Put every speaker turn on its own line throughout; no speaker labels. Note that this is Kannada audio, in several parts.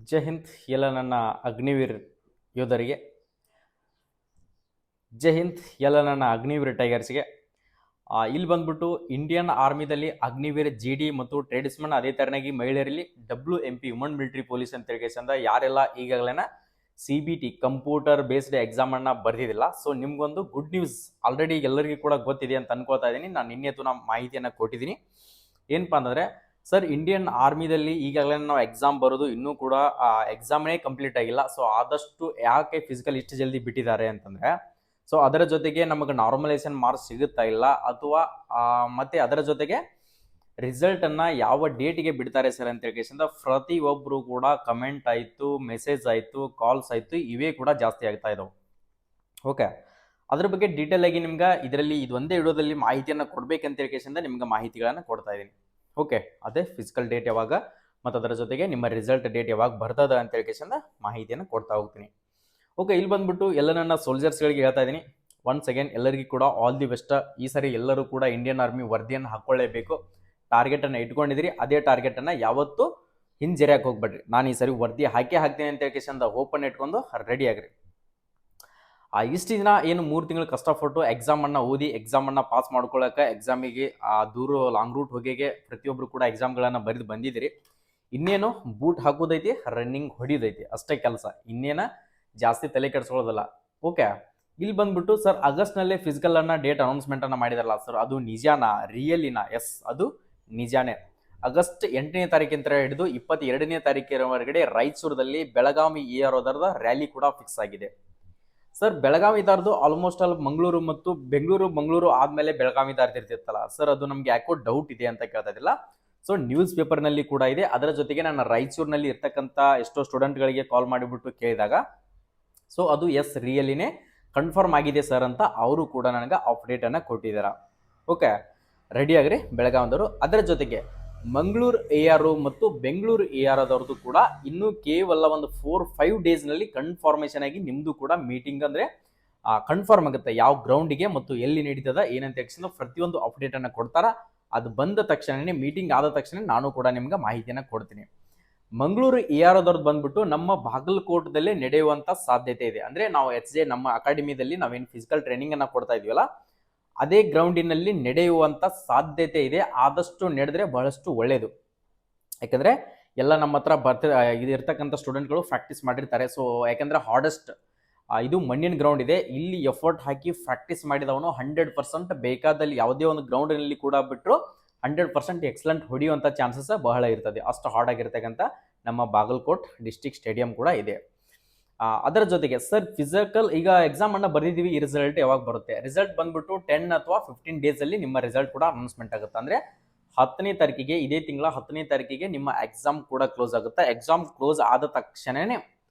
ಜೈ ಹಿಂದ್ ಎಲ್ಲ ನನ್ನ ಅಗ್ನಿವೀರ್ ಯೋಧರಿಗೆ. ಜೈ ಹಿಂದ್ ಎಲ್ಲ ನನ್ನ ಅಗ್ನಿವೀರ್ ಟೈಗರ್ಸ್ಗೆ. ಇಲ್ಲಿ ಬಂದ್ಬಿಟ್ಟು ಇಂಡಿಯನ್ ಆರ್ಮಿದಲ್ಲಿ ಅಗ್ನಿವೀರ್ GD ಮತ್ತು ಟ್ರೇಡ್ಸ್ಮನ್, ಅದೇ ತರನಾಗಿ ಮಹಿಳೆಯರಲ್ಲಿ WMP ವುಮನ್ ಮಿಲಿಟರಿ ಪೊಲೀಸ್ ಅಂತ ತಿಳ್ಕೊಂಡು ಯಾರೆಲ್ಲ ಈಗಾಗಲೇ CBT ಕಂಪ್ಯೂಟರ್ ಬೇಸ್ಡ್ ಎಕ್ಸಾಮ್ ಅನ್ನ ಬರ್ದಿದ್ದಿಲ್ಲ, ಸೊ ನಿಮ್ಗೊಂದು ಗುಡ್ ನ್ಯೂಸ್ ಆಲ್ರೆಡಿ ಎಲ್ಲರಿಗೂ ಕೂಡ ಗೊತ್ತಿದೆ ಅಂತ ಅನ್ಕೋತಾ ಇದ್ದೀನಿ. ನಾನು ನಿನ್ನೆತು ನಮ್ಮ ಮಾಹಿತಿಯನ್ನು ಕೊಟ್ಟಿದ್ದೀನಿ. ಏನಪ್ಪಾ ಅಂತಂದ್ರೆ, ಸರ್ ಇಂಡಿಯನ್ ಆರ್ಮಿದಲ್ಲಿ ಈಗಾಗಲೇ ನಾವು ಎಕ್ಸಾಮ್ ಬರೋದು ಇನ್ನೂ ಕೂಡ ಎಕ್ಸಾಮ್ನೇ ಕಂಪ್ಲೀಟ್ ಆಗಿಲ್ಲ. ಸೊ ಆದಷ್ಟು ಯಾಕೆ ಫಿಸಿಕಲ್ ಇಷ್ಟು ಜಲ್ದಿ ಬಿಟ್ಟಿದ್ದಾರೆ ಅಂತಂದ್ರೆ, ಸೊ ಅದರ ಜೊತೆಗೆ ನಮಗೆ ನಾರ್ಮಲೈಸೇಷನ್ ಮಾರ್ಕ್ಸ್ ಸಿಗುತ್ತಾ ಇಲ್ಲ, ಅಥವಾ ಮತ್ತೆ ಅದರ ಜೊತೆಗೆ ರಿಸಲ್ಟ್ ಅನ್ನ ಯಾವ ಡೇಟಿಗೆ ಬಿಡ್ತಾರೆ ಸರ್ ಅಂತ ಹೇಳಿ ಪ್ರತಿಯೊಬ್ಬರು ಕೂಡ ಕಮೆಂಟ್ ಆಯ್ತು, ಮೆಸೇಜ್ ಆಯ್ತು, ಕಾಲ್ಸ್ ಆಯ್ತು, ಇವೇ ಕೂಡ ಜಾಸ್ತಿ ಆಗ್ತಾ ಇದಾವೆ. ಓಕೆ, ಅದ್ರ ಬಗ್ಗೆ ಡೀಟೇಲ್ ಆಗಿ ನಿಮ್ಗೆ ಇದರಲ್ಲಿ ಇದೊಂದೇ ವಿಡಿಯೋದಲ್ಲಿ ಮಾಹಿತಿಯನ್ನು ಕೊಡ್ಬೇಕಂತ ಹೇಳಿ ನಿಮ್ಗೆ ಮಾಹಿತಿಗಳನ್ನು ಕೊಡ್ತಾ ಇದ್ದೀನಿ. ಓಕೆ, ಅದೇ ಫಿಸಿಕಲ್ ಡೇಟ್ ಯಾವಾಗ ಮತ್ತು ಅದರ ಜೊತೆಗೆ ನಿಮ್ಮ ರಿಸಲ್ಟ್ ಡೇಟ್ ಯಾವಾಗ ಬರ್ತದ ಅಂತ ಹೇಳಿ ಮಾಹಿತಿಯನ್ನು ಕೊಡ್ತಾ ಹೋಗ್ತೀನಿ. ಓಕೆ, ಇಲ್ಲಿ ಬಂದ್ಬಿಟ್ಟು ಎಲ್ಲ ನನ್ನ ಸೋಲ್ಜರ್ಸ್ಗಳಿಗೆ ಹೇಳ್ತಾ ಇದ್ದೀನಿ, ಒನ್ಸ್ ಅಗೇನ್ ಎಲ್ಲರಿಗೂ ಕೂಡ ಆಲ್ ದಿ ಬೆಸ್ಟ್. ಈ ಸರಿ ಎಲ್ಲರೂ ಕೂಡ ಇಂಡಿಯನ್ ಆರ್ಮಿ ವರದಿಯನ್ನು ಹಾಕೊಳ್ಳೇಬೇಕು. ಟಾರ್ಗೆಟನ್ನು ಇಟ್ಕೊಂಡಿದ್ದೀರಿ, ಅದೇ ಟಾರ್ಗೆಟನ್ನು ಯಾವತ್ತೂ ಹಿಂಜರಿಯಕ್ಕೆ ಹೋಗ್ಬೇಡ್ರಿ. ನಾನು ಈ ಸರಿ ವರದಿ ಹಾಕ್ತೀನಿ ಅಂತ ಹೇಳಿ ಓಪನ್ ಇಟ್ಕೊಂಡು ರೆಡಿ ಆಗ್ರಿ. ಇಷ್ಟು ದಿನ ಏನು 3 ತಿಂಗಳು ಕಷ್ಟಪಟ್ಟು ಎಕ್ಸಾಮನ್ನು ಓದಿ ಎಕ್ಸಾಮನ್ನು ಪಾಸ್ ಮಾಡ್ಕೊಳ್ಳೋಕೆ, ಎಕ್ಸಾಮಿಗೆ ದೂರ ಲಾಂಗ್ ರೂಟ್ ಹೋಗಿಗೆ ಪ್ರತಿಯೊಬ್ಬರು ಕೂಡ ಎಕ್ಸಾಮ್ಗಳನ್ನು ಬರೆದು ಬಂದಿದ್ದೀರಿ. ಇನ್ನೇನು ಬೂಟ್ ಹಾಕೋದೈತಿ, ರನ್ನಿಂಗ್ ಹೊಡಿಯೋದೈತಿ, ಅಷ್ಟೇ ಕೆಲಸ. ಇನ್ನೇನ ಜಾಸ್ತಿ ತಲೆ ಕೆಡಿಸ್ಕೊಳ್ಳೋದಲ್ಲ. ಓಕೆ, ಇಲ್ಲಿ ಬಂದ್ಬಿಟ್ಟು ಸರ್ ಆಗಸ್ಟ್ನಲ್ಲೇ ಫಿಸಿಕಲನ್ನು ಡೇಟ್ ಅನೌನ್ಸ್ಮೆಂಟನ್ನು ಮಾಡಿದಾರಲ್ಲ ಸರ್, ಅದು ನಿಜಾನಾ, ರಿಯಲಿನಾ? ಎಸ್, ಅದು ನಿಜಾನೇ. ಆಗಸ್ಟ್ 8ನೇ ತಾರೀಕಿಂದ ಹಿಡಿದು 22ನೇ ತಾರೀಕಿನವರೆಗೆ ರಾಯಚೂರದಲ್ಲಿ ಬೆಳಗಾವಿ AROದ ರ್ಯಾಲಿ ಕೂಡ ಫಿಕ್ಸ್ ಆಗಿದೆ. ಸರ್ ಬೆಳಗಾವಿ ದಾರ್ದು ಆಲ್ಮೋಸ್ಟ್ ಆಲ್ ಮಂಗಳೂರು ಮತ್ತು ಬೆಂಗಳೂರು ಆದ್ಮೇಲೆ ಬೆಳಗಾವಿ ದಾರ್ದು ಇರ್ತಿತ್ತಲ್ಲ ಸರ್, ಅದು ನಮ್ಗೆ ಯಾಕೋ ಡೌಟ್ ಇದೆ ಅಂತ ಕೇಳ್ತಾ ಇದ್ದಿಲ್ಲ. ಸೊ ನ್ಯೂಸ್ ಪೇಪರ್ನಲ್ಲಿ ಕೂಡ ಇದೆ. ಅದರ ಜೊತೆಗೆ ನಾನು ರಾಯಚೂರಿನಲ್ಲಿ ಇರ್ತಕ್ಕಂಥ ಎಷ್ಟೋ ಸ್ಟೂಡೆಂಟ್ಗಳಿಗೆ ಕಾಲ್ ಮಾಡಿಬಿಟ್ಟು ಕೇಳಿದಾಗ, ಸೊ ಅದು ಎಸ್ ರಿಯಲಿನೇ ಕನ್ಫರ್ಮ್ ಆಗಿದೆ ಸರ್ ಅಂತ ಅವರು ಕೂಡ ನನಗೆ ಅಪ್ಡೇಟನ್ನು ಕೊಟ್ಟಿದ್ದಾರೆ. ಓಕೆ, ರೆಡಿ ಆಗ್ರಿ ಬೆಳಗಾವಿದವರು. ಅದರ ಜೊತೆಗೆ ಮಂಗಳೂರು ARO ಮತ್ತು ಬೆಂಗಳೂರು AROದವ್ರದ್ದು ಕೂಡ ಇನ್ನೂ ಕೇವಲ ಒಂದು 4-5 ಡೇಸ್ನಲ್ಲಿ ಕನ್ಫರ್ಮೇಷನ್ ಆಗಿ ನಿಮ್ಮದು ಕೂಡ ಮೀಟಿಂಗ್ ಅಂದರೆ ಕನ್ಫರ್ಮ್ ಆಗುತ್ತೆ, ಯಾವ ಗ್ರೌಂಡಿಗೆ ಮತ್ತು ಎಲ್ಲಿ ನಡೀತದ ಏನಂತ ಹೇಳಿ ಪ್ರತಿಯೊಂದು ಅಪ್ಡೇಟನ್ನು ಕೊಡ್ತಾರ. ಅದು ಬಂದ ತಕ್ಷಣನೇ, ಮೀಟಿಂಗ್ ಆದ ತಕ್ಷಣ ನಾನು ಕೂಡ ನಿಮ್ಗೆ ಮಾಹಿತಿಯನ್ನು ಕೊಡ್ತೀನಿ. ಮಂಗಳೂರು AROದವ್ರದ್ದು ಬಂದ್ಬಿಟ್ಟು ನಮ್ಮ ಬಾಗಲಕೋಟದಲ್ಲೇ ನಡೆಯುವಂಥ ಸಾಧ್ಯತೆ ಇದೆ. ಅಂದರೆ ನಾವು HJ ನಮ್ಮ ಅಕಾಡೆಮಿದಲ್ಲಿ ನಾವೇನು ಫಿಸಿಕಲ್ ಟ್ರೈನಿಂಗನ್ನು ಕೊಡ್ತಾ ಇದೀವಲ್ಲ, ಅದೇ ಗ್ರೌಂಡಿನಲ್ಲಿ ನಡೆಯುವಂಥ ಸಾಧ್ಯತೆ ಇದೆ. ಆದಷ್ಟು ನಡೆದ್ರೆ ಬಹಳಷ್ಟು ಒಳ್ಳೆಯದು. ಯಾಕಂದರೆ ಎಲ್ಲ ನಮ್ಮ ಹತ್ರ ಇರ್ತಕ್ಕಂಥ ಸ್ಟೂಡೆಂಟ್ಗಳು ಪ್ರಾಕ್ಟೀಸ್ ಮಾಡಿರ್ತಾರೆ. ಸೊ ಯಾಕಂದರೆ ಹಾರ್ಡೆಸ್ಟ್ ಇದು ಮಣ್ಣಿನ ಗ್ರೌಂಡ್ ಇದೆ. ಇಲ್ಲಿ ಎಫರ್ಟ್ ಹಾಕಿ ಪ್ರಾಕ್ಟೀಸ್ ಮಾಡಿದವನು 100% ಬೇಕಾದಲ್ಲಿ ಯಾವುದೇ ಒಂದು ಗ್ರೌಂಡ್ನಲ್ಲಿ ಕೂಡ ಬಿಟ್ಟರು 100% ಎಕ್ಸಲೆಂಟ್ ಹೊಡೆಯುವಂಥ ಚಾನ್ಸಸ್ ಬಹಳ ಇರ್ತದೆ. ಅಷ್ಟು ಹಾರ್ಡ್ ಆಗಿರ್ತಕ್ಕಂಥ ನಮ್ಮ ಬಾಗಲಕೋಟ್ ಡಿಸ್ಟಿಕ್ ಸ್ಟೇಡಿಯಂ ಕೂಡ ಇದೆ. ಅದರ ಜೊತೆಗೆ ಸರ್ ಫಿಸಿಕಲ್ ಈಗ ಎಕ್ಸಾಮ್ ಅನ್ನ ಬರೆದಿದ್ದೀವಿ, ಈ ರಿಸಲ್ಟ್ ಯಾವಾಗ ಬರುತ್ತೆ? ರಿಸಲ್ಟ್ ಬಂದ್ಬಿಟ್ಟು 10 ಅಥವಾ 15 ಡೇಸ್ ಅಲ್ಲಿ ನಿಮ್ಮ ರಿಸಲ್ಟ್ ಕೂಡ ಅನೌನ್ಸ್ಮೆಂಟ್ ಆಗುತ್ತೆ. ಅಂದ್ರೆ 10ನೇ ತಾರೀಕಿಗೆ, ಇದೇ ತಿಂಗಳ 10ನೇ ತಾರೀಕಿಗೆ ನಿಮ್ಮ ಎಕ್ಸಾಮ್ ಕೂಡ ಕ್ಲೋಸ್ ಆಗುತ್ತೆ. ಎಕ್ಸಾಮ್ ಕ್ಲೋಸ್ ಆದ ತಕ್ಷಣನೇ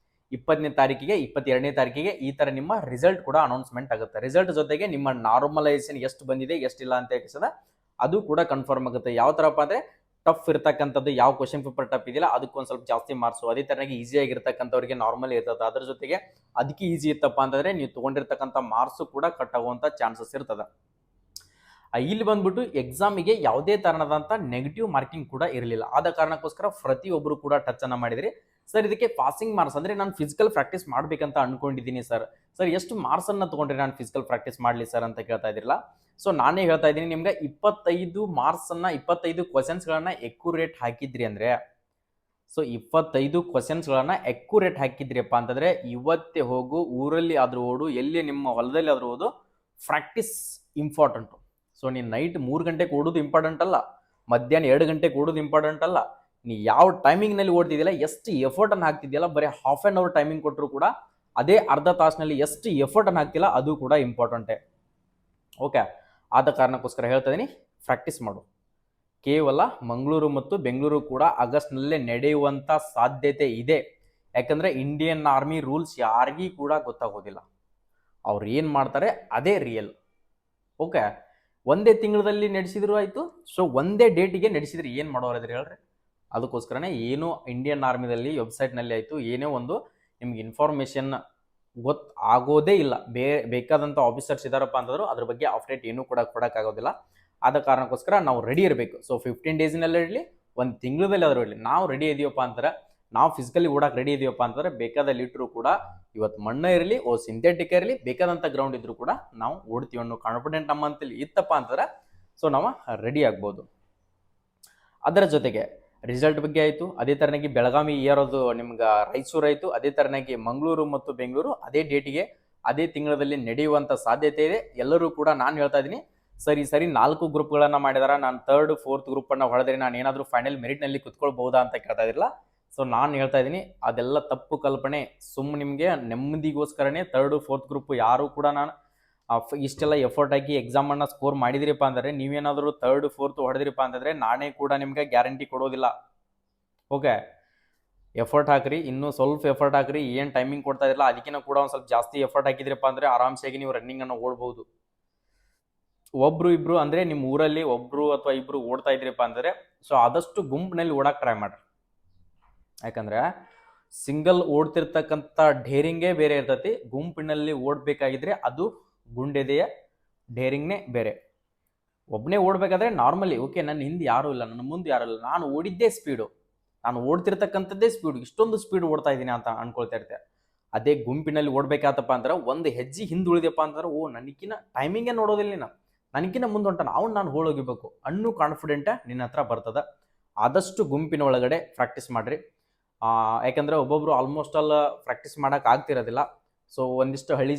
20ನೇ ತಾರೀಕಿಗೆ, 22ನೇ ತಾರೀಕಿಗೆ ಈ ತರ ನಿಮ್ಮ ರಿಸಲ್ಟ್ ಕೂಡ ಅನೌನ್ಸ್ಮೆಂಟ್ ಆಗುತ್ತೆ. ರಿಸಲ್ಟ್ ಜೊತೆಗೆ ನಿಮ್ಮ ನಾರ್ಮಲೈಸೇಷನ್ ಎಷ್ಟು ಬಂದಿದೆ ಎಷ್ಟಿಲ್ಲ ಅಂತ ಹೇಳಿ ಅದು ಕೂಡ ಕನ್ಫರ್ಮ್ ಆಗುತ್ತೆ. ಯಾವ ತರಪ್ಪ ಅಂದ್ರೆ ಟಫ್ ಇರ್ತಕ್ಕಂಥದ್ದು, ಯಾವ ಕ್ವಶನ್ ಪೇಪರ್ ಟಫ್ ಇದೆಯಲ್ಲ ಅದಕ್ಕೊಂದು ಸ್ವಲ್ಪ ಜಾಸ್ತಿ ಮಾರ್ಕ್ಸು, ಅದೇ ತರನಾಗಿ ಈಸಿ ಆಗಿರ್ತಕ್ಕಂಥವ್ರಿಗೆ ನಾರ್ಮಲ್ ಇರ್ತದೆ. ಅದ್ರ ಜೊತೆಗೆ ಅದಕ್ಕೆ ಈಸಿ ಇತ್ತಪ್ಪ ಅಂತಂದ್ರೆ ನೀವು ತಗೊಂಡಿರ್ತಕ್ಕಂಥ ಮಾರ್ಕ್ಸು ಕೂಡ ಕಟ್ ಆಗುವಂಥ ಚಾನ್ಸಸ್ ಇರ್ತದೆ. ಇಲ್ಲಿ ಬಂದ್ಬಿಟ್ಟು ಎಕ್ಸಾಮಿಗೆ ಯಾವುದೇ ತರನಾದಂಥ ನೆಗೆಟಿವ್ ಮಾರ್ಕಿಂಗ್ ಕೂಡ ಇರಲಿಲ್ಲ. ಆದ ಕಾರಣಕ್ಕೋಸ್ಕರ ಪ್ರತಿಯೊಬ್ಬರು ಕೂಡ ಟಚ್ ಅನ್ನ ಮಾಡಿದ್ರಿ. ಸರ್ ಇದಕ್ಕೆ ಪಾಸಿಂಗ್ ಮಾರ್ಕ್ಸ್ ಅಂದ್ರೆ ನಾನು ಫಿಸಿಕಲ್ ಪ್ರಾಕ್ಟೀಸ್ ಮಾಡ್ಬೇಕಂತ ಅನ್ಕೊಂಡಿದ್ದೀನಿ ಸರ್, ಎಷ್ಟು ಮಾರ್ಕ್ಸ್ ಅನ್ನ ತಗೊಂಡ್ರೆ ನಾನು ಫಿಸಿಕಲ್ ಪ್ರಾಕ್ಟೀಸ್ ಮಾಡ್ಲಿ ಸರ್ ಅಂತ ಕೇಳ್ತಾ ಇದ್ರಲ್ಲ. ಸೊ ನಾನೇ ಹೇಳ್ತಾ ಇದ್ದೀನಿ ನಿಮ್ಗೆ, 25 ಮಾರ್ಕ್ಸ್ ಅನ್ನ 25 ಕ್ವಶನ್ಸ್ಗಳನ್ನ ಎಕ್ಯುರೇಟ್ ಹಾಕಿದ್ರಿ ಅಂದ್ರೆ, ಸೊ 25 ಕ್ವಶನ್ಸ್ಗಳನ್ನ ಎಕ್ಯುರೇಟ್ ಹಾಕಿದ್ರಿಪ್ಪ ಅಂತಂದ್ರೆ ಇವತ್ತೇ ಹೋಗು, ಊರಲ್ಲಿ ಆದ್ರೂ ಓಡು, ಎಲ್ಲಿ ನಿಮ್ಮ ಹೊಲದಲ್ಲಿ ಆದ್ರೂ ಓದು, ಪ್ರಾಕ್ಟೀಸ್ ಇಂಪಾರ್ಟೆಂಟು. ಸೊ ನೀನು ನೈಟ್ 3 ಗಂಟೆಗೆ ಓಡೋದು ಇಂಪಾರ್ಟೆಂಟ್ ಅಲ್ಲ, ಮಧ್ಯಾಹ್ನ 2 ಗಂಟೆಗೆ ಓಡೋದು ಇಂಪಾರ್ಟೆಂಟ್ ಅಲ್ಲ, ನೀ ಯಾವ ಟೈಮಿಂಗ್ನಲ್ಲಿ ಓಡ್ತಿದ್ಯಲ್ಲ, ಎಷ್ಟು ಎಫರ್ಟ್ ಅನ್ನು ಹಾಕ್ತಿದ್ಯಲ್ಲ, ಬರೀ ಹಾಫ್ ಆನ್ ಅವರ್ ಟೈಮಿಂಗ್ ಕೊಟ್ಟರು ಕೂಡ ಅದೇ ಅರ್ಧ ತಾಸಿನಲ್ಲಿ ಎಷ್ಟು ಎಫರ್ಟ್ ಅನ್ನು ಹಾಕ್ತಿಲ್ಲ ಅದು ಕೂಡ ಇಂಪಾರ್ಟೆಂಟೇ. ಓಕೆ, ಆದ ಕಾರಣಕ್ಕೋಸ್ಕರ ಹೇಳ್ತಾ ಇದ್ದೀನಿ, ಪ್ರಾಕ್ಟೀಸ್ ಮಾಡು. ಕೇವಲ ಮಂಗಳೂರು ಮತ್ತು ಬೆಂಗಳೂರು ಕೂಡ ಆಗಸ್ಟ್ನಲ್ಲೇ ನಡೆಯುವಂಥ ಸಾಧ್ಯತೆ ಇದೆ. ಯಾಕಂದರೆ ಇಂಡಿಯನ್ ಆರ್ಮಿ ರೂಲ್ಸ್ ಯಾರಿಗೂ ಕೂಡ ಗೊತ್ತಾಗೋದಿಲ್ಲ, ಅವ್ರು ಏನು ಮಾಡ್ತಾರೆ ಅದೇ ರಿಯಲ್. ಓಕೆ, ಒಂದೇ ತಿಂಗಳಲ್ಲಿ ನಡೆಸಿದ್ರು ಆಯಿತು, ಸೊ ಒಂದೇ ಡೇಟಿಗೆ ನಡೆಸಿದ್ರೆ ಏನು ಮಾಡೋರಿದ್ರೆ ಹೇಳ್ರಿ. ಅದಕ್ಕೋಸ್ಕರನೇ ಏನು ಇಂಡಿಯನ್ ಆರ್ಮಿದಲ್ಲಿ ವೆಬ್ಸೈಟ್ನಲ್ಲಿ ಆಯಿತು ಏನೇ ಒಂದು ನಿಮ್ಗೆ ಇನ್ಫಾರ್ಮೇಷನ್ ಆಗೋದೇ ಇಲ್ಲ. ಬೇಕಾದಂಥ ಆಫೀಸರ್ಸ್ ಇದ್ದಾರಪ್ಪ ಅಂತಂದ್ರು ಅದ್ರ ಬಗ್ಗೆ ಅಪ್ಡೇಟ್ ಏನೂ ಕೂಡ ಕೊಡೋಕ್ಕಾಗೋದಿಲ್ಲ. ಆದ ಕಾರಣಕ್ಕೋಸ್ಕರ ನಾವು ರೆಡಿ ಇರಬೇಕು. ಸೊ 15 ಡೇಸ್ನಲ್ಲೇ ಇರಲಿ, ಒಂದು ತಿಂಗಳದಲ್ಲಿ ಆದರೂ ಇರಲಿ, ನಾವು ರೆಡಿ ಇದೀವಪ್ಪ ಅಂತಾರೆ ನಾವು ಫಿಸಿಕಲಿ ಓಡಕ್ಕೆ ರೆಡಿ ಇದೀವಪ್ಪ ಅಂತಂದ್ರೆ ಬೇಕಾದಲ್ಲಿ ಇಟ್ಟರು ಕೂಡ ಇವತ್ತು ಮಣ್ಣ ಇರಲಿ ಸಿಂಥೆಟಿಕ್ ಇರಲಿ ಬೇಕಾದಂಥ ಗ್ರೌಂಡ್ ಇದ್ರೂ ಕೂಡ ನಾವು ಓಡ್ತೀವಿ ಅನ್ನೋ ಕಾನ್ಫಿಡೆಂಟ್ ನಮ್ಮಂತಲ್ಲಿ ಇತ್ತಪ್ಪ ಅಂತಂದ್ರೆ ಸೊ ನಾವು ರೆಡಿ ಆಗ್ಬೋದು. ಅದರ ಜೊತೆಗೆ ರಿಸಲ್ಟ್ ಬಗ್ಗೆ ಆಯಿತು, ಅದೇ ಥರನಾಗಿ ಬೆಳಗಾವಿ ಏರೋದು ನಿಮ್ಗೆ ರಾಯಚೂರು ಆಯಿತು, ಅದೇ ಥರನಾಗಿ ಮಂಗಳೂರು ಮತ್ತು ಬೆಂಗಳೂರು ಅದೇ ಡೇಟಿಗೆ ಅದೇ ತಿಂಗಳಲ್ಲಿ ನಡೆಯುವಂಥ ಸಾಧ್ಯತೆ ಇದೆ. ಎಲ್ಲರೂ ಕೂಡ ನಾನು ಹೇಳ್ತಾ ಇದ್ದೀನಿ ಸರಿ 4 ಗ್ರೂಪ್ಗಳನ್ನು ಮಾಡಿದಾರ, ನಾನು 3rd 4th ಗ್ರೂಪನ್ನು ಹೊಡೆದ್ರೆ ನಾನು ಏನಾದರೂ ಫೈನಲ್ ಮೆರಿಟ್ನಲ್ಲಿ ಕುತ್ಕೊಳ್ಬಹುದಾ ಅಂತ ಕೇಳ್ತಾ ಇದ್ದಿಲ್ಲ. ಸೊ ನಾನು ಹೇಳ್ತಾ ಇದ್ದೀನಿ ಅದೆಲ್ಲ ತಪ್ಪು ಕಲ್ಪನೆ. ನಿಮಗೆ ನೆಮ್ಮದಿಗೋಸ್ಕರನೇ 3rd 4th ಗ್ರೂಪ್ ಯಾರು ಕೂಡ ನಾನು ಇಷ್ಟೆಲ್ಲ ಎಫರ್ಟ್ ಹಾಕಿ ಎಕ್ಸಾಮನ್ನು ಸ್ಕೋರ್ ಮಾಡಿದಿರಿಪ್ಪ ಅಂದರೆ ನೀವೇನಾದರೂ 3rd 4th ಹೊಡೆದಿರಿಪ್ಪ ಅಂತಂದರೆ ನಾನೇ ಕೂಡ ನಿಮಗೆ ಗ್ಯಾರಂಟಿ ಕೊಡೋದಿಲ್ಲ. ಓಕೆ, ಎಫರ್ಟ್ ಹಾಕ್ರಿ, ಇನ್ನೂ ಸ್ವಲ್ಪ ಎಫರ್ಟ್ ಹಾಕ್ರಿ. ಏನು ಟೈಮಿಂಗ್ ಕೊಡ್ತಾ ಇರಲ್ಲ ಅದಕ್ಕಿಂತ ಕೂಡ ಒಂದು ಸ್ವಲ್ಪ ಜಾಸ್ತಿ ಎಫರ್ಟ್ ಹಾಕಿದ್ರಪ್ಪ ಅಂದರೆ ಆರಾಮ್ಸಾಗಿ ನೀವು ರನ್ನಿಂಗನ್ನು ಓಡ್ಬೋದು. ಒಬ್ರು ಇಬ್ರು ಅಂದರೆ ನಿಮ್ಮ ಊರಲ್ಲಿ ಒಬ್ರು ಅಥವಾ ಇಬ್ರು ಓಡ್ತಾ ಇದ್ರಿಪ್ಪ ಅಂದರೆ ಸೊ ಆದಷ್ಟು ಗುಂಪಿನಲ್ಲಿ ಓಡಕ್ಕೆ ಟ್ರೈ ಮಾಡ್ರಿ. ಯಾಕಂದ್ರೆ ಸಿಂಗಲ್ ಓಡ್ತಿರ್ತಕ್ಕಂಥ ಢೇರಿಂಗೇ ಬೇರೆ ಇರ್ತೈತಿ, ಗುಂಪಿನಲ್ಲಿ ಓಡಬೇಕಾಗಿದ್ರೆ ಅದು ಗುಂಡೆದೆಯ ಢೇರಿಂಗ್ನೇ ಬೇರೆ. ಒಬ್ಬನೇ ಓಡಬೇಕಾದ್ರೆ ನಾರ್ಮಲಿ ಓಕೆ ನನ್ನ ಹಿಂದೆ ಯಾರೂ ಇಲ್ಲ, ನನ್ನ ಮುಂದೆ ಯಾರೂ ಇಲ್ಲ, ನಾನು ಓಡಿದ್ದೇ ಸ್ಪೀಡು, ನಾನು ಓಡ್ತಿರ್ತಕ್ಕಂಥದ್ದೇ ಸ್ಪೀಡು, ಇಷ್ಟೊಂದು ಸ್ಪೀಡ್ ಓಡ್ತಾ ಇದ್ದೀನಿ ಅಂತ ಅನ್ಕೊಳ್ತಾ ಇರ್ತೇವೆ. ಅದೇ ಗುಂಪಿನಲ್ಲಿ ಓಡಬೇಕಾತಪ್ಪ ಅಂದ್ರೆ ಒಂದು ಹೆಜ್ಜೆ ಹಿಂದೆ ಉಳಿದಪ್ಪ ಅಂತಂದ್ರೆ ನನಗಿನ್ನ ಟೈಮಿಂಗೇ ನೋಡೋದಿಲ್ಲ, ನನಗಿನ್ನ ಮುಂದೆ ಹೊಂಟಾನ ಅವ್ನು ನಾನು ಹೋಗಿಬೇಕು ಅನ್ನೋ ಕಾನ್ಫಿಡೆಂಟ ನಿನ್ನ ಹತ್ರ ಬರ್ತದೆ. ಆದಷ್ಟು ಗುಂಪಿನ ಒಳಗಡೆ ಪ್ರಾಕ್ಟೀಸ್ ಮಾಡಿರಿ. ಯಾಕಂದರೆ ಒಬ್ಬೊಬ್ರು ಆಲ್ಮೋಸ್ಟ್ ಆಲ್ ಪ್ರಾಕ್ಟೀಸ್ ಮಾಡೋಕೆ ಆಗ್ತಿರೋದಿಲ್ಲ. ಸೊ ಒಂದಿಷ್ಟು ಹಳ್ಳಿ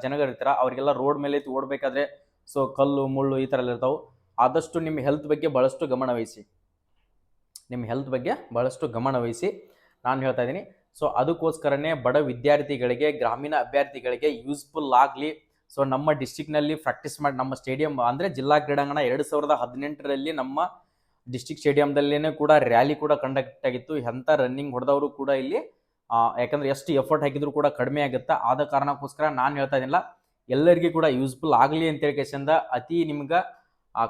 ಜನಗಳಿರ್ತಾರೆ, ಅವರಿಗೆಲ್ಲ ರೋಡ್ ಮೇಲೆ ಓಡಬೇಕಾದ್ರೆ ಸೊ ಕಲ್ಲು ಮುಳ್ಳು ಈ ಥರ ಎಲ್ಲ ಇರ್ತಾವೆ. ಆದಷ್ಟು ನಿಮ್ಮ ಹೆಲ್ತ್ ಬಗ್ಗೆ ಭಾಳಷ್ಟು ಗಮನ ವಹಿಸಿ ನಾನು ಹೇಳ್ತಾ ಇದ್ದೀನಿ. ಸೊ ಅದಕ್ಕೋಸ್ಕರನೇ ಬಡ ವಿದ್ಯಾರ್ಥಿಗಳಿಗೆ, ಗ್ರಾಮೀಣ ಅಭ್ಯರ್ಥಿಗಳಿಗೆ ಯೂಸ್ಫುಲ್ ಆಗಲಿ. ಸೊ ನಮ್ಮ ಡಿಸ್ಟಿಕ್ನಲ್ಲಿ ಪ್ರಾಕ್ಟೀಸ್ ಮಾಡಿ ನಮ್ಮ ಸ್ಟೇಡಿಯಂ ಅಂದರೆ ಜಿಲ್ಲಾ ಕ್ರೀಡಾಂಗಣ 2018ರಲ್ಲಿ ನಮ್ಮ ಡಿಸ್ಟಿಕ್ ಸ್ಟೇಡಿಯಂದಲ್ಲೇ ಕೂಡ ರ್ಯಾಲಿ ಕೂಡ ಕಂಡಕ್ಟ್ ಆಗಿತ್ತು. ಎಂಥ ರನ್ನಿಂಗ್ ಹೊಡೆದವರು ಕೂಡ ಇಲ್ಲಿ ಯಾಕಂದರೆ ಎಷ್ಟು ಎಫರ್ಟ್ ಹಾಕಿದ್ರು ಕೂಡ ಕಡಿಮೆ ಆಗುತ್ತೆ. ಆದ ಕಾರಣಕ್ಕೋಸ್ಕರ ನಾನು ಹೇಳ್ತಾ ಇದ್ದೀನಿಲ್ಲ, ಎಲ್ಲರಿಗೂ ಕೂಡ ಯೂಸ್ಫುಲ್ ಆಗಲಿ ಅಂತೇಳಿ ಕೇಸಿಂದ ಅತಿ ನಿಮ್ಗೆ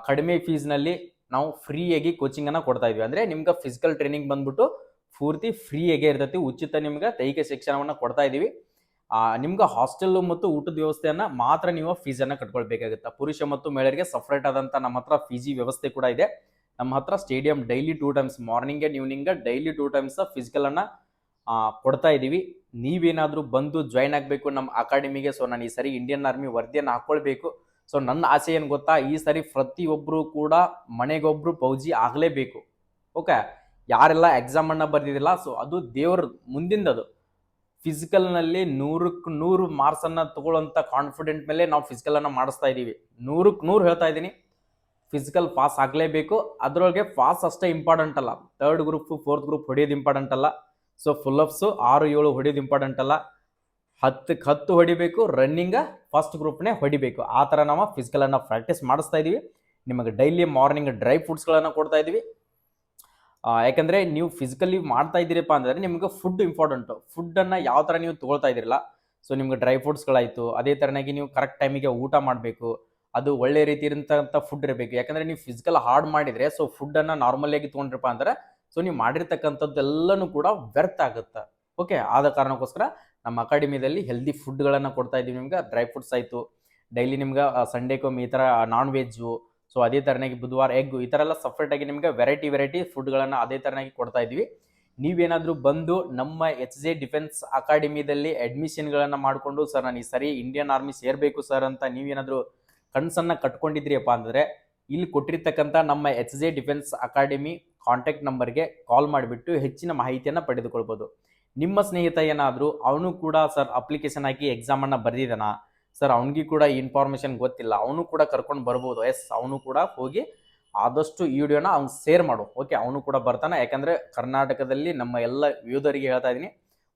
ಕಡಿಮೆ ಫೀಸ್ನಲ್ಲಿ ನಾವು ಫ್ರೀಯಾಗಿ ಕೋಚಿಂಗನ್ನು ಕೊಡ್ತಾ ಇದ್ವಿ. ಅಂದರೆ ನಿಮ್ಗೆ ಫಿಸಿಕಲ್ ಟ್ರೈನಿಂಗ್ ಬಂದ್ಬಿಟ್ಟು ಪೂರ್ತಿ ಫ್ರೀಯಾಗೇ ಇರ್ತೈತಿ, ಉಚಿತ ನಿಮ್ಗೆ ದೈಹಿಕ ಶಿಕ್ಷಣವನ್ನು ಕೊಡ್ತಾ ಇದ್ದೀವಿ. ನಿಮ್ಗೆ ಹಾಸ್ಟೆಲ್ ಮತ್ತು ಊಟದ ವ್ಯವಸ್ಥೆಯನ್ನು ಮಾತ್ರ ನೀವು ಫೀಸನ್ನು ಕಟ್ಕೊಳ್ಬೇಕಾಗುತ್ತೆ. ಪುರುಷ ಮತ್ತು ಮಹಿಳೆಯರಿಗೆ ಸಪ್ರೇಟ್ ಆದಂಥ ನಮ್ಮ ಹತ್ರ ಫೀಜಿ ವ್ಯವಸ್ಥೆ ಕೂಡ ಇದೆ. ನಮ್ಮ ಹತ್ರ stadium daily 2 times morning and evening daily 2 times ಫಿಸಿಕಲನ್ನು ಕೊಡ್ತಾ ಇದ್ದೀವಿ. ನೀವೇನಾದರೂ ಬಂದು ಜಾಯ್ನ್ ಆಗಬೇಕು ನಮ್ಮ ಅಕಾಡೆಮಿಗೆ. ಸೊ ನಾನು ಈ ಸರಿ ಇಂಡಿಯನ್ ಆರ್ಮಿ ವರ್ದಿಯನ್ನು ಹಾಕ್ಕೊಳ್ಬೇಕು. ಸೊ ನನ್ನ ಆಸೆ ಏನು ಗೊತ್ತಾ, ಈ ಸರಿ ಪ್ರತಿಯೊಬ್ಬರು ಕೂಡ ಮನೆಗೊಬ್ಬರು ಫೌಜಿ ಆಗಲೇಬೇಕು. ಓಕೆ, ಯಾರೆಲ್ಲ ಎಕ್ಸಾಮನ್ನು ಬರೆದಿದ್ದಿಲ್ಲ ಸೊ ಅದು ದೇವ್ರ ಮುಂದಿಂದದು. ಫಿಸಿಕಲ್ನಲ್ಲಿ 100ಕ್ಕೆ 100 ಮಾರ್ಕ್ಸನ್ನು ತಗೊಳ್ಳೋಂಥ ಕಾನ್ಫಿಡೆಂಟ್ ಮೇಲೆ ನಾವು ಫಿಸಿಕಲನ್ನು ಮಾಡಿಸ್ತಾ ಇದ್ದೀವಿ. 100ಕ್ಕೆ 100 ಹೇಳ್ತಾ ಇದ್ದೀನಿ, ಫಿಸಿಕಲ್ ಪಾಸ್ ಆಗಲೇಬೇಕು. ಅದರೊಳಗೆ ಪಾಸ್ ಅಷ್ಟೇ ಇಂಪಾರ್ಟೆಂಟ್ ಅಲ್ಲ, 3rd ಗ್ರೂಪ್ 4th ಗ್ರೂಪ್ ಹೊಡೆಯೋದು ಇಂಪಾರ್ಟೆಂಟ್ ಅಲ್ಲ. ಸೊ ಫುಲ್ಲಪ್ಸು 6-7 ಹೊಡೆಯೋದು ಇಂಪಾರ್ಟೆಂಟ್ ಅಲ್ಲ, 10ಕ್ಕೆ 10 ಹೊಡಿಬೇಕು, ರನ್ನಿಂಗ ಫಸ್ಟ್ ಗ್ರೂಪ್ನೇ ಹೊಡಿಬೇಕು. ಆ ಥರ ನಾವು ಫಿಸಿಕಲನ್ನು ಪ್ರಾಕ್ಟೀಸ್ ಮಾಡಿಸ್ತಾ ಇದ್ದೀವಿ. ನಿಮಗೆ ಡೈಲಿ ಮಾರ್ನಿಂಗ್ ಡ್ರೈ ಫ್ರೂಟ್ಸ್ಗಳನ್ನು ಕೊಡ್ತಾ ಇದ್ದೀವಿ. ಯಾಕಂದರೆ ನೀವು ಫಿಸಿಕಲಿ ಮಾಡ್ತಾ ಇದ್ದೀರಪ್ಪ ಅಂದರೆ ನಿಮಗೆ ಫುಡ್ ಇಂಪಾರ್ಟೆಂಟು. ಫುಡ್ಡನ್ನು ಯಾವ ಥರ ನೀವು ತೊಗೊಳ್ತಾ ಇದ್ದೀರಲ್ಲ, ಸೊ ನಿಮ್ಗೆ ಡ್ರೈ ಫ್ರೂಟ್ಸ್ಗಳಾಯಿತು, ಅದೇ ಥರನಾಗಿ ನೀವು ಕರೆಕ್ಟ್ ಟೈಮಿಗೆ ಊಟ ಮಾಡಬೇಕು, ಅದು ಒಳ್ಳೆ ರೀತಿ ಇರೋಂಥ ಫುಡ್ ಇರಬೇಕು. ಯಾಕಂದರೆ ನೀವು ಫಿಸಿಕಲ್ ಹಾರ್ಡ್ ಮಾಡಿದರೆ ಸೊ ಫುಡ್ಡನ್ನು ನಾರ್ಮಲಿಯಾಗಿ ತೊಗೊಂಡ್ರಪ್ಪ ಅಂದರೆ ಸೊ ನೀವು ಮಾಡಿರ್ತಕ್ಕಂಥದ್ದೆಲ್ಲನೂ ಕೂಡ ವ್ಯರ್ಥ ಆಗುತ್ತೆ. ಓಕೆ, ಆದ ಕಾರಣಕ್ಕೋಸ್ಕರ ನಮ್ಮ ಅಕಾಡೆಮಿದಲ್ಲಿ ಹೆಲ್ದಿ ಫುಡ್ಗಳನ್ನು ಕೊಡ್ತಾ ಇದ್ದೀವಿ. ನಿಮ್ಗೆ ಡ್ರೈ ಫ್ರೂಟ್ಸ್ ಆಯಿತು, ಡೈಲಿ ನಿಮ್ಗೆ ಸಂಡೇಕೊಮ್ಮೆ ಈ ಥರ ನಾನ್ ವೆಜ್ಜು, ಸೊ ಅದೇ ಥರನಾಗಿ ಬುಧವಾರ ಎಗ್ಗು, ಈ ಥರ ಎಲ್ಲ ಸಪ್ರೇಟಾಗಿ ನಿಮ್ಗೆ ವೆರೈಟಿ ಫುಡ್ಗಳನ್ನು ಅದೇ ಥರನಾಗಿ ಕೊಡ್ತಾ ಇದ್ದೀವಿ. ನೀವೇನಾದರೂ ಬಂದು ನಮ್ಮ HJ ಡಿಫೆನ್ಸ್ ಅಕಾಡೆಮಿದಲ್ಲಿ ಅಡ್ಮಿಷನ್ಗಳನ್ನು ಮಾಡಿಕೊಂಡು ಸರ್ ನಾನು ಈ ಸರಿ ಇಂಡಿಯನ್ ಆರ್ಮಿ ಸೇರಬೇಕು ಸರ್ ಅಂತ ನೀವೇನಾದರೂ ಕನಸನ್ನು ಕಟ್ಕೊಂಡಿದ್ರಿಯಪ್ಪ ಅಂದರೆ ಇಲ್ಲಿ ಕೊಟ್ಟಿರ್ತಕ್ಕಂಥ ನಮ್ಮ HJ ಡಿಫೆನ್ಸ್ ಅಕಾಡೆಮಿ ಕಾಂಟ್ಯಾಕ್ಟ್ ನಂಬರ್ಗೆ ಕಾಲ್ ಮಾಡಿಬಿಟ್ಟು ಹೆಚ್ಚಿನ ಮಾಹಿತಿಯನ್ನು ಪಡೆದುಕೊಳ್ಬೋದು. ನಿಮ್ಮ ಸ್ನೇಹಿತ ಏನಾದರೂ ಅವನು ಕೂಡ ಸರ್ ಅಪ್ಲಿಕೇಶನ್ ಹಾಕಿ ಎಕ್ಸಾಮನ್ನು ಬರೆದಿದ್ದಾನ ಸರ್, ಅವನಿಗೆ ಕೂಡ ಈ ಇನ್ಫಾರ್ಮೇಷನ್ ಗೊತ್ತಿಲ್ಲ, ಅವನು ಕೂಡ ಕರ್ಕೊಂಡು ಬರ್ಬೋದು. ಎಸ್, ಅವನು ಕೂಡ ಹೋಗಿ ಆದಷ್ಟು ಈ ವಿಡಿಯೋನ ಅವ್ನು ಶೇರ್ ಮಾಡು. ಓಕೆ, ಅವನು ಕೂಡ ಬರ್ತಾನೆ. ಯಾಕಂದರೆ ಕರ್ನಾಟಕದಲ್ಲಿ ನಮ್ಮ ಎಲ್ಲ ಯೋಧರಿಗೆ ಹೇಳ್ತಾ ಇದ್ದೀನಿ,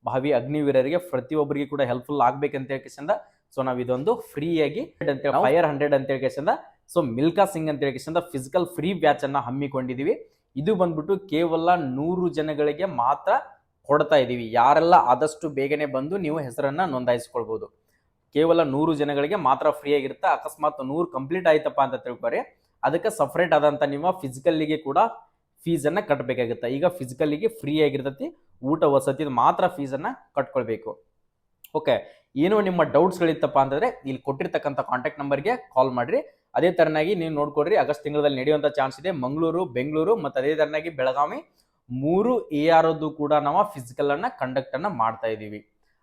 ಭಾವಿ ಅಗ್ನಿವೀರರಿಗೆ ಪ್ರತಿಯೊಬ್ಬರಿಗೆ ಕೂಡ ಹೆಲ್ಪ್ಫುಲ್ ಆಗಬೇಕಂತ ಹೇಳ್ಕೆಸಿಂದ ಸೊ ನಾವು ಇದೊಂದು ಫ್ರೀಯಾಗಿ ಅಂತೇಳಿ ಫೈರ್ 100 ಅಂತ ಹೇಳ್ಕೆಸಿಂದ ಸೊ ಮಿಲ್ಕಾ ಸಿಂಗ್ ಅಂತ ಹೇಳ್ಕೆಸಿಂದ ಫಿಸಿಕಲ್ ಫ್ರೀ ಬ್ಯಾಚನ್ನು ಹಮ್ಮಿಕೊಂಡಿದ್ದೀವಿ. ಇದು ಬಂದ್ಬಿಟ್ಟು ಕೇವಲ 100 ಜನಗಳಿಗೆ ಮಾತ್ರ ಕೊಡ್ತಾ ಇದ್ದೀವಿ. ಯಾರೆಲ್ಲ ಆದಷ್ಟು ಬೇಗನೆ ಬಂದು ನೀವು ಹೆಸರನ್ನು ನೋಂದಾಯಿಸ್ಕೊಳ್ಬೋದು. ಕೇವಲ 100 ಜನಗಳಿಗೆ ಮಾತ್ರ ಫ್ರೀ ಆಗಿರುತ್ತೆ. ಅಕಸ್ಮಾತ್ 100 ಕಂಪ್ಲೀಟ್ ಆಯ್ತಪ್ಪ ಅಂತ ತಿಳ್ಕೊರಿ, ಅದಕ್ಕೆ ಸಪ್ರೇಟ್ ಆದಂಥ ನಿಮ್ಮ ಫಿಸಿಕಲ್ಲಿಗೆ ಕೂಡ ಫೀಸನ್ನು ಕಟ್ಟಬೇಕಾಗುತ್ತೆ. ಈಗ ಫಿಸಿಕಲ್ಲಿಗೆ ಫ್ರೀ ಆಗಿರ್ತೈತಿ, ಊಟ ವಸತಿ ಮಾತ್ರ ಫೀಸನ್ನು ಕಟ್ಕೊಳ್ಬೇಕು. ಓಕೆ, ಏನೋ ನಿಮ್ಮ ಡೌಟ್ಸ್ಗಳಿತ್ತಪ್ಪ ಅಂತಂದರೆ ಇಲ್ಲಿ ಕೊಟ್ಟಿರ್ತಕ್ಕಂಥ ಕಾಂಟ್ಯಾಕ್ಟ್ ನಂಬರ್ಗೆ ಕಾಲ್ ಮಾಡಿರಿ. ಅದೇ ಥರನಾಗಿ ನೀವು ನೋಡ್ಕೊಡ್ರಿ, ಆಗಸ್ಟ್ ತಿಂಗಳಲ್ಲಿ ನಡೆಯುವಂಥ ಚಾನ್ಸ್ ಇದೆ. ಮಂಗಳೂರು, ಬೆಂಗಳೂರು ಮತ್ತು ಅದೇ ಥರನಾಗಿ ಬೆಳಗಾವಿ 3 AR ಕೂಡ ನಾವು ಫಿಸಿಕಲ್ ಅನ್ನ ಕಂಡಕ್ಟ್ ಅನ್ನ ಮಾಡ್ತಾ ಇದೀವಿ.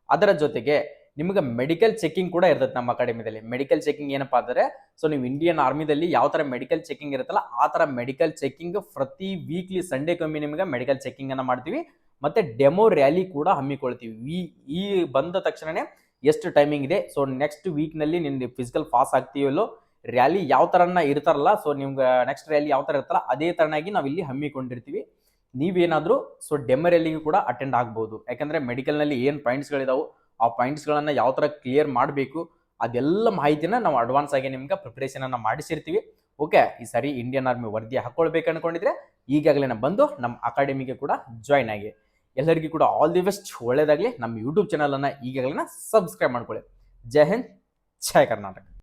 ಅದರ ಜೊತೆಗೆ ನಿಮಗೆ ಮೆಡಿಕಲ್ ಚೆಕಿಂಗ್ ಕೂಡ ಇರ್ತದೆ ನಮ್ಮ ಅಕಾಡೆಮಿದಲ್ಲಿ. ಮೆಡಿಕಲ್ ಚೆಕಿಂಗ್ ಏನಪ್ಪಾ ಅಂದ್ರೆ, ಸೊ ನೀವು ಇಂಡಿಯನ್ ಆರ್ಮಿದಲ್ಲಿ ಯಾವ ತರ ಮೆಡಿಕಲ್ ಚೆಕಿಂಗ್ ಇರುತ್ತಲ್ಲ ಆ ತರ ಮೆಡಿಕಲ್ ಚೆಕಿಂಗ್ ಪ್ರತಿ ವೀಕ್ಲಿ ಸಂಡೇಗೊಮ್ಮೆ ನಿಮಗೆ ಮೆಡಿಕಲ್ ಚೆಕಿಂಗ್ ಅನ್ನ ಮಾಡ್ತೀವಿ. ಮತ್ತೆ ಡೆಮೋ ರ್ಯಾಲಿ ಕೂಡ ಹಮ್ಮಿಕೊಳ್ತೀವಿ. ಈ ಬಂದ ತಕ್ಷಣನೇ ಎಷ್ಟು ಟೈಮಿಂಗ್ ಇದೆ, ಸೊ ನೆಕ್ಸ್ಟ್ ವೀಕ್ ನಲ್ಲಿ ನಿಮ್ದು ಫಿಸಿಕಲ್ ಪಾಸ್ ಆಗ್ತೀವಲ್ಲೋ, ರ್ಯಾಲಿ ಯಾವ ತರನ ಇರ್ತಾರಲ್ಲ, ಸೊ ನಿಮ್ಗೆ ನೆಕ್ಸ್ಟ್ ರ್ಯಾಲಿ ಯಾವ ತರ ಇರ್ತಲ್ಲ ಅದೇ ತರನಾಗಿ ನಾವು ಇಲ್ಲಿ ಹಮ್ಮಿಕೊಂಡಿರ್ತೀವಿ. ನೀವೇನಾದ್ರೂ ಸೊ ಡೆಮೋ ರ್ಯಾಲಿಗೂ ಕೂಡ ಅಟೆಂಡ್ ಆಗ್ಬೋದು. ಯಾಕಂದ್ರೆ ಮೆಡಿಕಲ್ ನಲ್ಲಿ ಏನ್ ಪಾಯಿಂಟ್ಸ್ ಗಳಿದಾವು ಆ ಪಾಯಿಂಟ್ಸ್ ಗಳನ್ನ ಯಾವ ತರ ಕ್ಲಿಯರ್ ಮಾಡಬೇಕು ಅದೆಲ್ಲ ಮಾಹಿತಿನ ನಾವು ಅಡ್ವಾನ್ಸ್ ಆಗಿ ನಿಮ್ಗೆ ಪ್ರಿಪರೇಷನ್ ಅನ್ನ ಮಾಡಿಸಿರ್ತೀವಿ. ಓಕೆ, ಈ ಸಾರಿ ಇಂಡಿಯನ್ ಆರ್ಮಿ ವರದಿ ಹಾಕೊಳ್ಬೇಕು ಅನ್ಕೊಂಡಿದ್ರೆ ಈಗಾಗಲೇ ಬಂದು ನಮ್ಮ ಅಕಾಡೆಮಿಗೆ ಕೂಡ ಜಾಯ್ನ್ ಆಗಿ. ಎಲ್ಲರಿಗೂ ಕೂಡ ಆಲ್ ದಿ ಬೆಸ್ಟ್, ಒಳ್ಳೇದಾಗ್ಲಿ. ನಮ್ಮ ಯೂಟ್ಯೂಬ್ ಚಾನಲ್ ಅನ್ನ ಈಗಾಗಲೇ ಸಬ್ಸ್ಕ್ರೈಬ್ ಮಾಡ್ಕೊಳ್ಳಿ. ಜೈ ಹಿಂದ್, ಜೈ ಕರ್ನಾಟಕ.